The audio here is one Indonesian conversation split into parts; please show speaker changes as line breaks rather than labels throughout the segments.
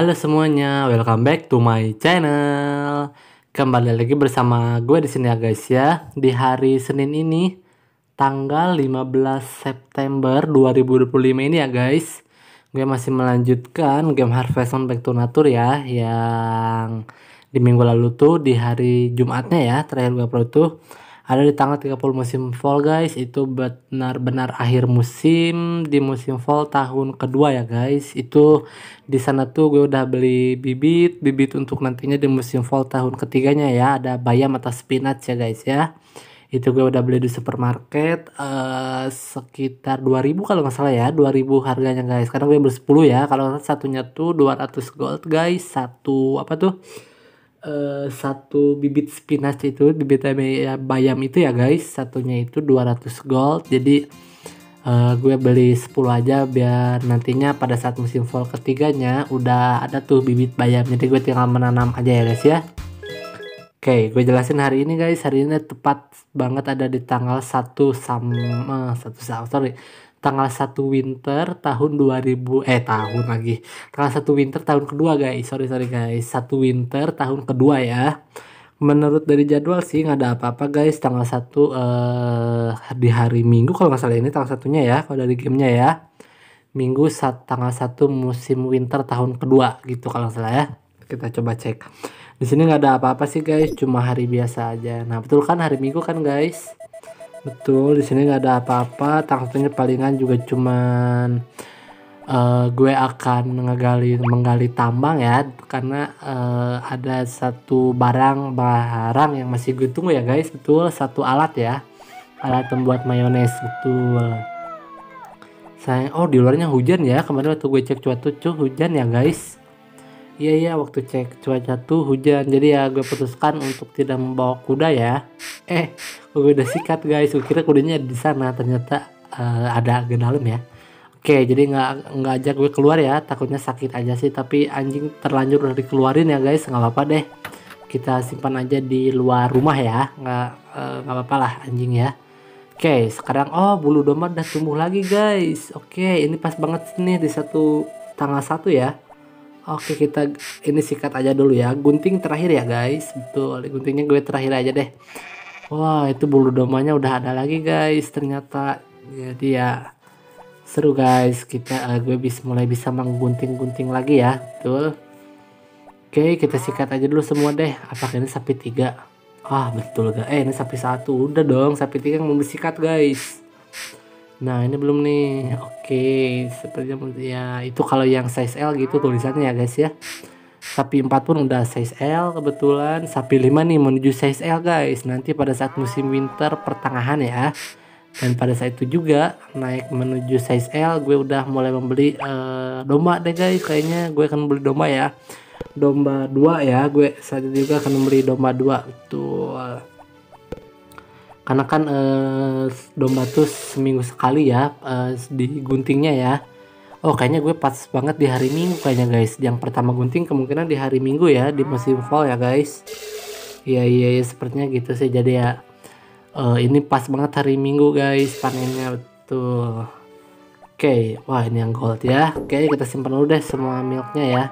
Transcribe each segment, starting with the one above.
Halo semuanya, welcome back to my channel. Kembali lagi bersama gue di sini ya guys ya. Di hari Senin ini, tanggal 15 September 2025 ini ya guys. Gue masih melanjutkan game Harvest Moon Back to Nature ya, yang di minggu lalu tuh di hari Jumatnya ya, terakhir gue upload tuh ada di tanggal 30 musim fall guys. Itu benar-benar akhir musim di musim fall tahun kedua ya guys. Itu di sana tuh gue udah beli bibit untuk nantinya di musim fall tahun ketiganya ya. Ada bayam atau spinach ya guys ya. Itu gue udah beli di supermarket sekitar 2000 kalau nggak salah ya, 2000 harganya guys. Karena gue beli 10 ya. Kalau satunya tuh 200 gold guys. Satu apa tuh? Satu bibit spinach itu, bibit bayam itu ya guys, satunya itu 200 gold. Jadi gue beli 10 aja biar nantinya pada saat musim fall ketiganya udah ada tuh bibit bayam. Jadi gue tinggal menanam aja ya guys ya. Oke, gue jelasin hari ini guys. Hari ini tepat banget ada di tanggal 1 tanggal 1 winter tahun 2000 tahun lagi. Tanggal 1 winter tahun kedua guys. Sorry guys. 1 winter tahun kedua ya. Menurut dari jadwal sih nggak ada apa-apa guys. Tanggal 1 di hari Minggu kalau nggak salah, ini tanggal satunya ya kalau dari gamenya ya. Minggu tanggal 1 musim winter tahun kedua gitu kalau nggak salah ya. Kita coba cek. Di sini nggak ada apa-apa sih guys, cuma hari biasa aja. Nah betul kan, hari Minggu kan guys. Betul, di sini nggak ada apa-apa. Tanggalnya palingan juga cuman gue akan menggali tambang ya, karena ada satu barang yang masih gue tunggu ya guys. Betul, satu alat ya, alat pembuat mayones. Betul. Oh, di luarnya hujan ya. Kemarin waktu gue cek cuaca tuh hujan ya guys. Iya, waktu cek cuaca tuh hujan. Jadi ya gue putuskan untuk tidak membawa kuda ya. Gue udah sikat guys. Gue kira kudanya di sana, ternyata ada ke dalam ya. Oke, jadi nggak ajak gue keluar ya. Takutnya sakit aja sih. Tapi anjing terlanjur udah dikeluarin ya guys. Nggak apa-apa deh. Kita simpan aja di luar rumah ya. Nggak apa-apa lah anjing ya. Oke, sekarang bulu domba udah tumbuh lagi guys. Oke, ini pas banget nih di tanggal 1 ya. Oke, kita ini sikat aja dulu ya. Gunting terakhir ya guys. Betul, guntingnya gue terakhir aja deh. Wah, itu bulu dombanya udah ada lagi guys ternyata. Jadi ya seru guys. Gue mulai bisa menggunting-gunting lagi ya. Betul. Oke, kita sikat aja dulu semua deh. Apakah ini sapi 3? Betul guys. Ini sapi 1. Udah dong, sapi 3 yang mau disikat guys. Nah, ini belum nih. Oke, sepertinya ya itu kalau yang size L gitu tulisannya ya guys ya. Sapi 4 pun udah size L kebetulan. Sapi 5 nih menuju size L guys. Nanti pada saat musim winter pertengahan ya. Dan pada saat itu juga naik menuju size L, gue udah mulai membeli domba deh guys. Kayaknya gue akan beli domba ya. Domba 2 ya. Gue saat itu juga akan membeli domba 2. Betul. Karena kan domba tuh seminggu sekali ya diguntingnya ya. Kayaknya gue pas banget di hari Minggu kayaknya guys. Yang pertama gunting kemungkinan di hari Minggu ya, di musim fall ya guys. Iya, sepertinya gitu sih. Jadi ya ini pas banget hari Minggu guys panennya. Betul. Oke, wah ini yang gold ya. Oke, kita simpan dulu deh semua milknya ya.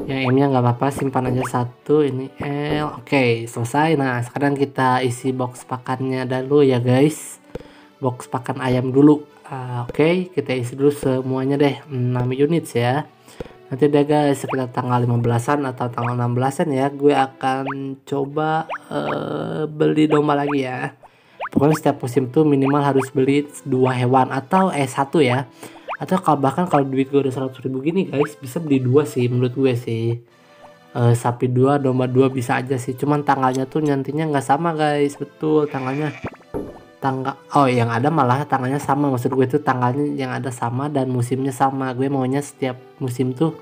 Yang M nya nggak apa-apa, simpan aja satu. Ini L. Oke, selesai. Nah sekarang kita isi box pakannya dulu ya guys. Box pakan ayam dulu. Oke, kita isi dulu semuanya deh, 6 units ya. Nanti deh guys sekitar tanggal 15-an atau tanggal 16-an ya, gue akan coba beli domba lagi ya. Pokoknya setiap musim tuh minimal harus beli 2 hewan atau 1 ya. Atau bahkan kalau duit gue udah 100.000 gini guys, bisa beli 2 sih menurut gue sih. Sapi 2, domba 2 bisa aja sih. Cuman tanggalnya tuh nantinya nggak sama guys. Betul, yang ada malah tanggalnya sama. Maksud gue tuh tanggalnya yang ada sama dan musimnya sama. Gue maunya setiap musim tuh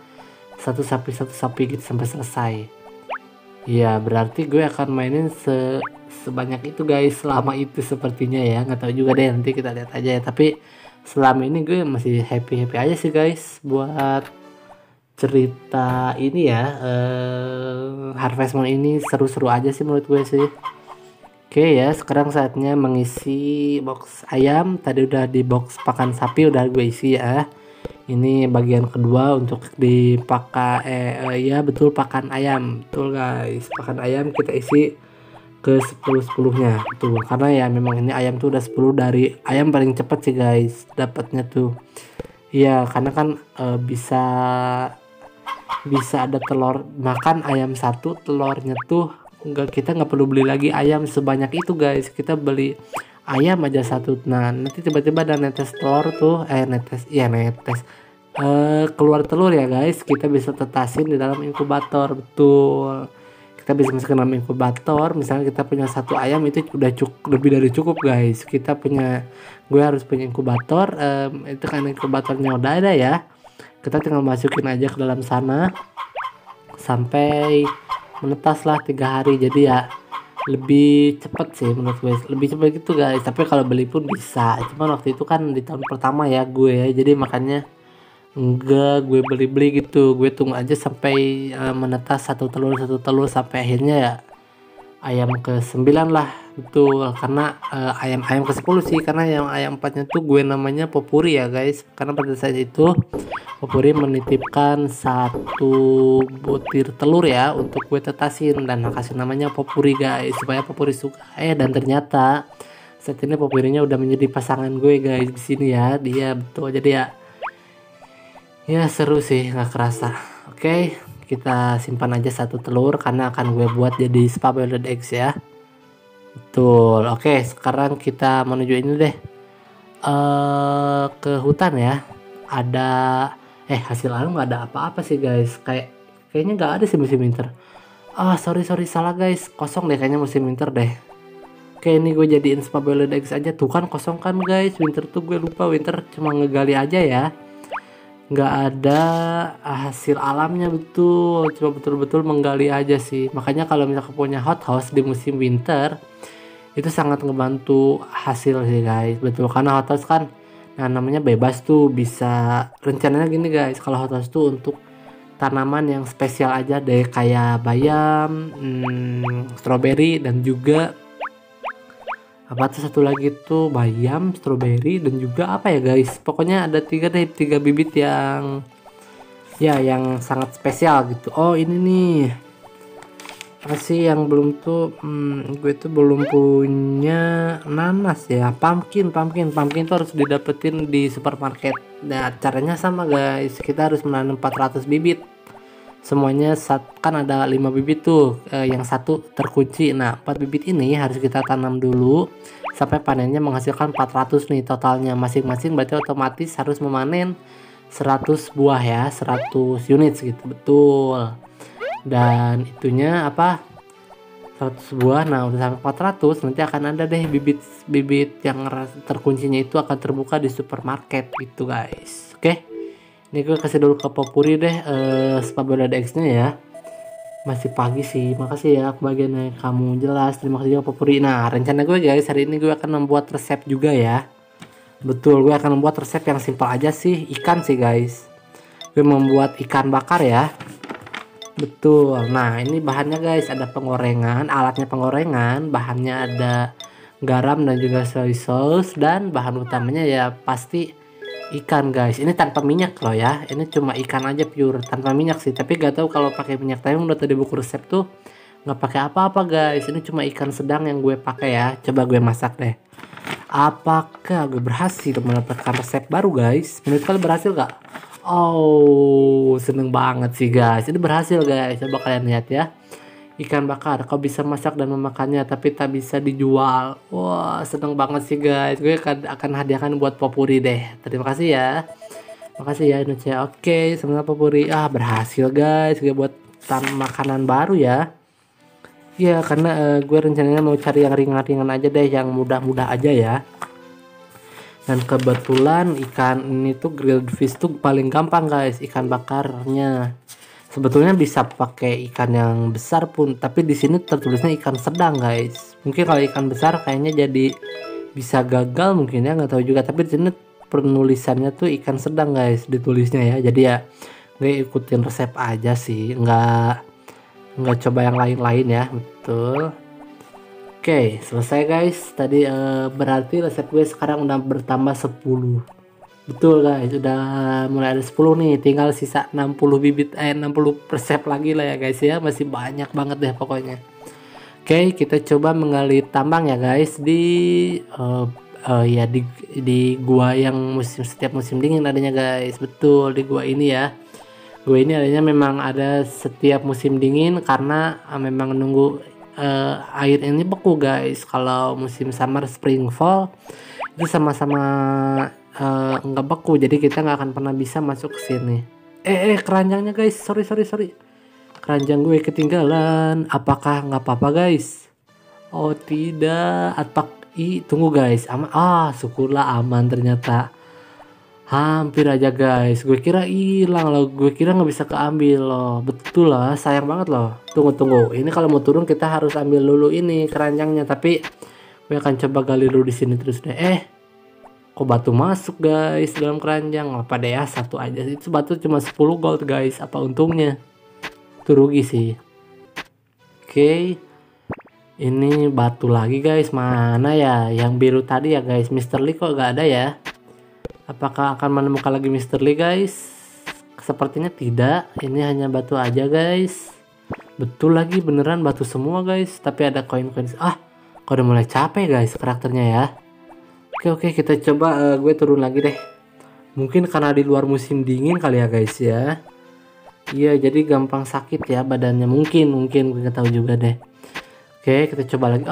satu sapi gitu sampai selesai. Ya berarti gue akan mainin sebanyak itu guys selama itu sepertinya ya. Nggak tahu juga deh, nanti kita lihat aja ya. Tapi selama ini gue masih happy aja sih guys buat cerita ini ya. Harvest Moon ini seru-seru aja sih menurut gue sih. Oke ya, sekarang saatnya mengisi box ayam. Tadi udah di box pakan sapi udah gue isi ya. Ini bagian kedua untuk dipakai ya betul, pakan ayam. Betul guys, pakan ayam kita isi ke 10-10-nya tuh, karena ya memang ini ayam tuh udah 10 dari ayam paling cepet sih guys dapatnya tuh. Iya, karena kan bisa ada telur, makan ayam satu telurnya tuh kita nggak perlu beli lagi ayam sebanyak itu guys, kita beli ayam aja satu. Nah nanti tiba-tiba ada netes telur tuh, netes keluar telur ya guys, kita bisa tetasin di dalam inkubator. Betul, kita bisa masukin dalam inkubator. Misalnya kita punya satu ayam, itu udah cukup, lebih dari cukup guys. Gue harus punya inkubator, itu kan inkubatornya udah ada ya, kita tinggal masukin aja ke dalam sana sampai menetas lah 3 hari. Jadi ya lebih cepet sih menurut gue, lebih cepet gitu guys. Tapi kalau beli pun bisa, cuman waktu itu kan di tahun pertama ya gue ya, jadi makanya enggak gue beli gitu. Gue tunggu aja sampai menetas satu telur sampai akhirnya ya ayam ke-9 lah. Betul, karena ayam ke-10 sih, karena yang ayam 4-nya tuh gue namanya Popuri ya guys, karena pada saat itu Popuri menitipkan satu butir telur ya untuk gue tetasin, dan kasih namanya Popuri guys supaya Popuri suka. Dan ternyata saat ini Popurinya udah menjadi pasangan gue guys di sini ya, dia. Betul, jadi ya seru sih, nggak kerasa. Oke, kita simpan aja satu telur karena akan gue buat jadi scrambled eggs ya. Betul. Oke, sekarang kita menuju ini deh, ke hutan ya. Ada hasil alam nggak ada apa-apa sih guys, kayaknya nggak ada sih musim winter. Sorry salah guys, kosong deh kayaknya musim winter deh. Oke, ini gue jadiin scrambled eggs aja. Tuh kan kosong kan guys, winter tuh gue lupa, winter cuma ngegali aja ya, nggak ada hasil alamnya. Betul, cuma betul-betul menggali aja sih. Makanya kalau misalkan punya hothouse di musim winter itu sangat ngebantu hasil sih guys. Betul, karena hothouse kan namanya bebas tuh, bisa rencananya gini guys, kalau hothouse tuh untuk tanaman yang spesial aja deh, kayak bayam, stroberi, dan juga apa tuh satu lagi tuh, bayam, stroberi, dan juga apa ya guys, pokoknya ada 3 bibit yang sangat spesial gitu. Ini nih apa sih yang belum tuh, gue tuh belum punya nanas ya, pumpkin tuh harus didapetin di supermarket. Nah caranya sama guys, kita harus menanam 400 bibit semuanya, kan ada 5 bibit tuh, yang satu terkunci. Nah 4 bibit ini harus kita tanam dulu sampai panennya menghasilkan 400 nih totalnya masing-masing, berarti otomatis harus memanen 100 buah ya, 100 unit gitu. Betul, dan itunya 100 buah. Nah udah sampai 400, nanti akan ada deh bibit yang terkuncinya itu akan terbuka di supermarket gitu guys. Oke, ini gue kasih dulu ke Popuri deh scrambled eggs-nya ya. Masih pagi sih, makasih ya kebagiannya kamu, jelas, terima kasih juga Popuri. Nah rencana gue guys, hari ini gue akan membuat resep juga ya. Betul, gue akan membuat resep yang simpel aja sih, ikan sih guys. Gue membuat ikan bakar ya. Betul, nah ini bahannya guys, ada penggorengan, alatnya penggorengan, bahannya ada garam dan juga soy sauce, dan bahan utamanya ya pasti ikan guys. Ini tanpa minyak loh ya, ini cuma ikan aja pure tanpa minyak sih, tapi gak tahu kalau pakai minyak. Tapi udah tadi buku resep tuh nggak pakai apa-apa guys, ini cuma ikan sedang yang gue pakai ya. Coba gue masak deh, apakah gue berhasil mendapatkan resep baru guys? Menurut kalian berhasil gak? Seneng banget sih guys, ini berhasil guys. Coba kalian lihat ya, ikan bakar kau bisa masak dan memakannya tapi tak bisa dijual. Wah seneng banget sih guys, gue akan hadiahkan buat Popuri deh. Terima kasih ya, makasih ya Indonesia. Oke, semoga Popuri berhasil guys, gue buat makanan baru ya. Ya karena gue rencananya mau cari yang ringan-ringan aja deh, yang mudah-mudah aja ya. Dan kebetulan ikan ini tuh grilled fish tuh paling gampang guys, ikan bakarnya. Sebetulnya bisa pakai ikan yang besar pun, tapi di sini tertulisnya ikan sedang guys. Mungkin kalau ikan besar kayaknya jadi bisa gagal mungkin ya, nggak tahu juga. Tapi di sini penulisannya tuh ikan sedang guys ditulisnya ya. Jadi ya gue ikutin resep aja sih, nggak coba yang lain-lain ya. Betul. Oke, selesai guys. Tadi berarti resep gue sekarang udah bertambah 10. Betul guys, udah mulai ada 10 nih, tinggal sisa 60 bibit 60 persep lagi lah ya guys ya, masih banyak banget deh pokoknya. Oke, kita coba menggali tambang ya guys di ya di gua yang setiap musim dingin adanya guys. Betul, di gua ini ya. Gua ini adanya memang ada setiap musim dingin karena memang nunggu air ini beku guys. Kalau musim summer, spring, fall itu sama-sama nggak beku, jadi kita nggak akan pernah bisa masuk ke sini. Keranjangnya guys, sorry. Keranjang gue ketinggalan. Apakah nggak apa-apa guys? Oh tidak, tunggu guys, aman. Syukurlah aman ternyata. Hampir aja guys, gue kira hilang loh, gue kira nggak bisa keambil loh. Betul lah, sayang banget loh. Tunggu, ini kalau mau turun kita harus ambil dulu ini keranjangnya, tapi gue akan coba gali dulu di sini terus deh. Kok batu masuk guys dalam keranjang? Apa deh ya, satu aja. Itu batu cuma 10 gold guys, apa untungnya? Itu rugi sih. Oke, ini batu lagi guys, mana ya yang biru tadi ya guys? Mr. Lee kok gak ada ya? Apakah akan menemukan lagi Mr. Lee guys? Sepertinya tidak, ini hanya batu aja guys. Betul lagi, beneran batu semua guys, tapi ada koin-koin. Kok udah mulai capek guys karakternya ya. Oke, kita coba gue turun lagi deh. Mungkin karena di luar musim dingin kali ya guys ya. Iya, jadi gampang sakit ya badannya, mungkin gue tahu juga deh. Oke, kita coba lagi.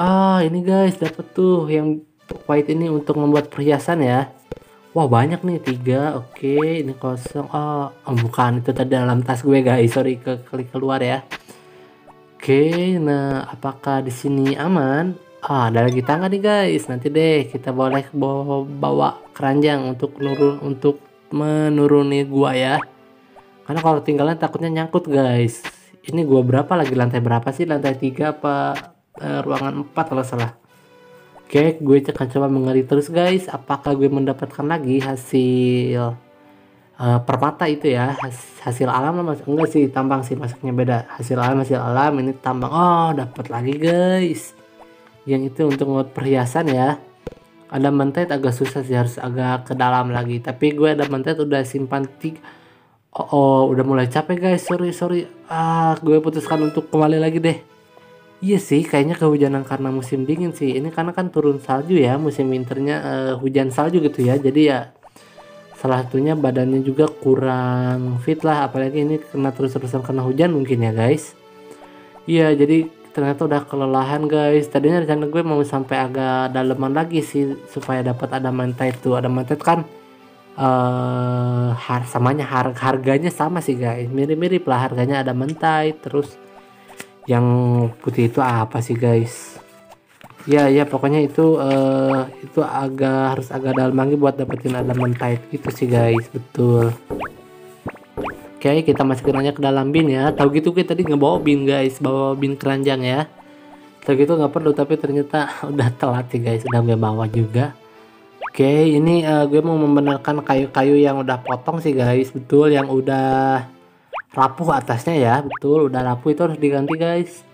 Ini guys, dapet tuh yang white ini untuk membuat perhiasan ya. Wah, banyak nih, 3. Oke, ini kosong. Bukan, itu tadi dalam tas gue guys. Sorry, klik keluar ya. Oke, nah apakah di sini aman? Ada lagi tangga nih guys. Nanti deh kita boleh bawa keranjang untuk menuruni gua ya. Karena kalau tinggalnya takutnya nyangkut guys. Ini gua berapa lagi, lantai berapa sih? Lantai 3 apa ruangan 4 kalau salah. Oke, gue akan coba mengali terus guys. Apakah gue mendapatkan lagi hasil permata itu ya? Hasil alam lah, enggak sih, tambang sih masuknya beda. Hasil alam, ini tambang. Dapat lagi guys. Yang itu untuk membuat perhiasan ya. Ada mentet agak susah sih, harus agak ke dalam lagi. Tapi gue ada mentet udah simpan 3. Udah mulai capek guys, sorry. Gue putuskan untuk kembali lagi deh. Iya sih, kayaknya kehujanan karena musim dingin sih. Ini karena kan turun salju ya, musim winternya hujan salju gitu ya. Jadi ya salah satunya badannya juga kurang fit lah. Apalagi ini kena terus-terusan karena hujan mungkin ya guys. Iya, jadi ternyata udah kelelahan guys. Tadinya rencana gue mau sampai agak daleman lagi sih supaya dapat adamantite tuh. Adamantite kan harganya sama sih guys, mirip-mirip lah harganya adamantite. Terus yang putih itu apa sih guys? Ya pokoknya itu harus agak dalam lagi buat dapetin adamantite gitu sih guys. Betul. Oke, kita masukin aja ke dalam bin ya. Tahu gitu kita tadi ngebawa bin guys, bawa bin keranjang ya. Tahu gitu nggak perlu, tapi ternyata udah telat sih guys, udah gue bawa juga. Oke, ini gue mau membenarkan kayu-kayu yang udah potong sih guys. Betul, yang udah rapuh atasnya ya. Betul, udah rapuh itu harus diganti guys.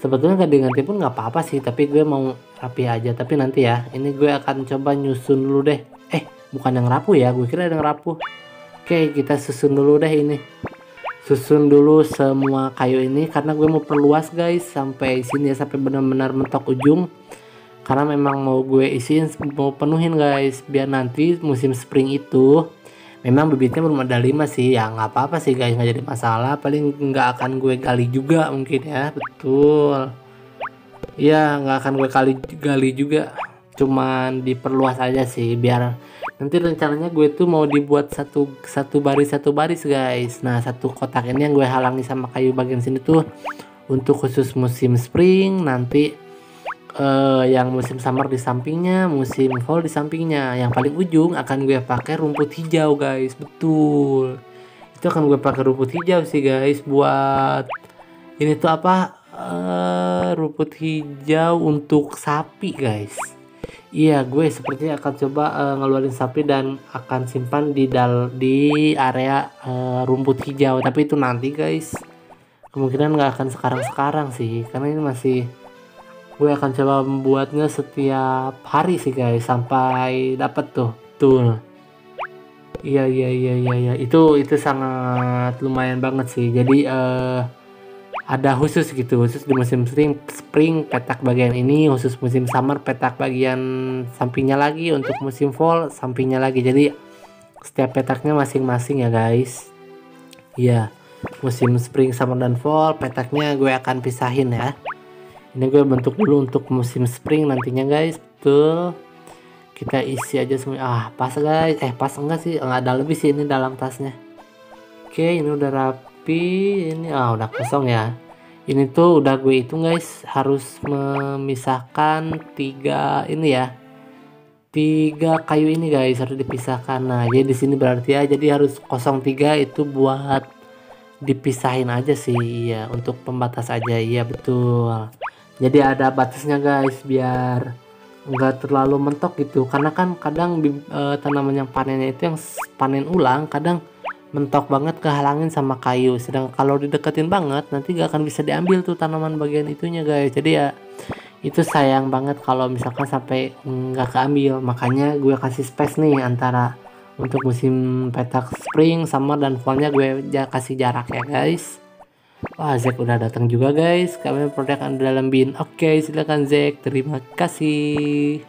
Sebetulnya nggak diganti pun nggak apa-apa sih, tapi gue mau rapi aja. Tapi nanti ya, ini gue akan coba nyusun dulu deh. Bukan yang rapuh ya, gue kira yang rapuh. Oke, kita susun dulu deh ini. Susun dulu semua kayu ini karena gue mau perluas guys sampai sini ya, sampai benar-benar mentok ujung. Karena memang mau gue isiin, mau penuhin guys, biar nanti musim spring itu memang bibitnya belum ada 5 sih. Ya nggak apa-apa sih guys, nggak jadi masalah. Paling nggak akan gue gali juga mungkin ya. Betul. Ya nggak akan gue gali juga. Cuman diperluas aja sih biar nanti rencananya gue tuh mau dibuat satu baris guys. Nah, satu kotak ini yang gue halangi sama kayu bagian sini tuh untuk khusus musim spring. Nanti yang musim summer di sampingnya, musim fall di sampingnya. Yang paling ujung akan gue pakai rumput hijau guys. Betul, itu akan gue pakai rumput hijau sih guys buat ini tuh apa, rumput hijau untuk sapi guys. Iya, gue sepertinya akan coba ngeluarin sapi dan akan simpan di area rumput hijau. Tapi itu nanti guys, kemungkinan nggak akan sekarang sih, karena ini masih, gue akan coba membuatnya setiap hari sih guys sampai dapat tuh. Iya iya iya iya iya. Itu sangat lumayan banget sih. Jadi ada khusus gitu, khusus di musim spring petak bagian ini, khusus musim summer petak bagian sampingnya lagi, untuk musim fall sampingnya lagi. Jadi setiap petaknya masing-masing ya guys. Iya, musim spring, summer, dan fall petaknya gue akan pisahin ya. Ini gue bentuk dulu untuk musim spring nantinya guys. Tuh, kita isi aja semua. Pas guys. Pas enggak sih, nggak ada lebih sih ini dalam tasnya. Oke, ini udah rapi. Ini udah kosong ya. Ini tuh udah gue hitung guys, harus memisahkan tiga ini ya. Tiga kayu ini guys harus dipisahkan. Nah, jadi di sini berarti ya, jadi harus 03 itu buat dipisahin aja sih ya, untuk pembatas aja. Iya betul. Jadi ada batasnya guys biar enggak terlalu mentok gitu, karena kan kadang tanaman yang panennya itu yang panen ulang kadang mentok banget, kehalangin sama kayu. Sedang kalau dideketin banget nanti gak akan bisa diambil tuh tanaman bagian itunya guys. Jadi ya itu sayang banget kalau misalkan sampai nggak keambil. Makanya gue kasih space nih antara untuk musim petak spring, summer, dan fallnya gue kasih jarak ya guys. Wah, Zack udah datang juga guys. Kami produk anda dalam bin. Oke, silakan Zack, terima kasih.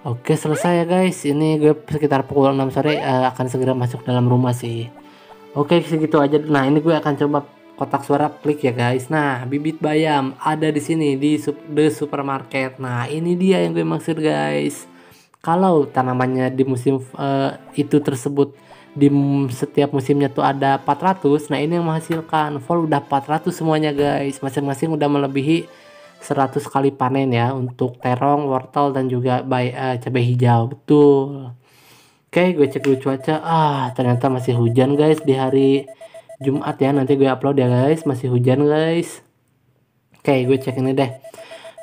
Oke, selesai ya guys. Ini gue sekitar pukul 6 sore akan segera masuk dalam rumah sih. Oke, segitu aja. Nah, ini gue akan coba kotak suara klik ya guys. Nah, bibit bayam ada di sini di the supermarket. Nah, ini dia yang gue maksud guys. Kalau tanamannya di musim itu tersebut di setiap musimnya tuh ada 400. Nah, ini yang menghasilkan full udah 400 semuanya guys. Masing-masing udah melebihi 100 kali panen ya untuk terong, wortel, dan juga cabai hijau. Betul. Oke, gue cek dulu cuaca. Ternyata masih hujan guys di hari Jumat ya. Nanti gue upload ya guys. Masih hujan guys. Oke, gue cek ini deh.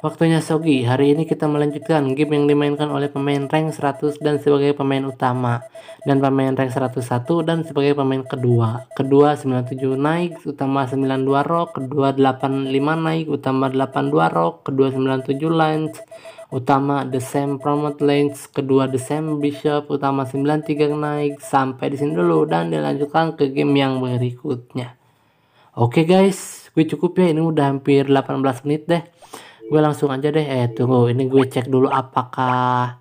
Waktunya Sogi. Hari ini kita melanjutkan game yang dimainkan oleh pemain rank 100 dan sebagai pemain utama, dan pemain rank 101 dan sebagai pemain kedua. Kedua 97 naik, utama 92 rock. Kedua 85 naik, utama 82 rock. Kedua 97 lance, utama the same promote lance. Kedua the same bishop, utama 93 naik. Sampai di sini dulu dan dilanjutkan ke game yang berikutnya. Oke guys, gue cukup ya. Ini udah hampir 18 menit deh. Gue langsung aja deh. Tunggu, ini gue cek dulu apakah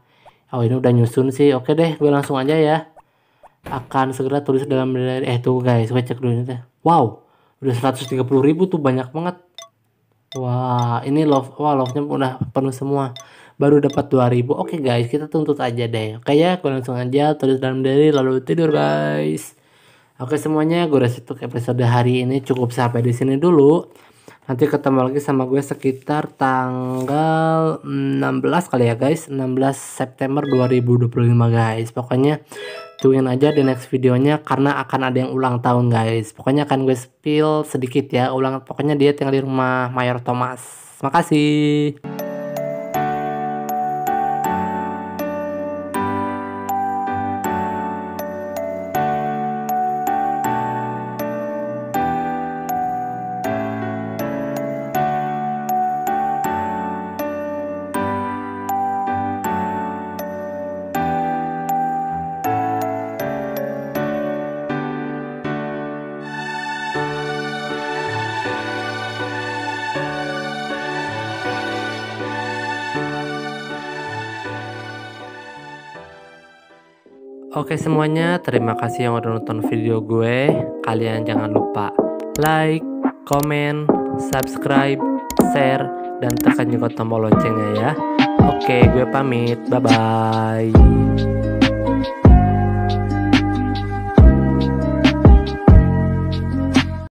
ini udah nyusun sih. Oke deh, gue langsung aja ya. Akan segera tulis dalam tunggu guys, gue cek dulu ini deh. Wow, udah 130.000 tuh, banyak banget. Wah, ini love-nya udah penuh semua. Baru dapat 2.000. Oke guys, kita tuntut aja deh. Oke ya, gue langsung aja tulis dalam diary lalu tidur guys. Oke semuanya, gue rasa untuk episode hari ini cukup sampai di sini dulu. Nanti ketemu lagi sama gue sekitar tanggal 16 kali ya guys. 16 September 2025 guys. Pokoknya tungguin aja di next videonya, karena akan ada yang ulang tahun guys. Pokoknya akan gue spill sedikit ya. Pokoknya dia tinggal di rumah Mayor Thomas. Makasih. Oke semuanya, terima kasih yang udah nonton video gue. Kalian jangan lupa like, comment, subscribe, share, dan tekan juga tombol loncengnya ya. Oke, gue pamit. Bye-bye.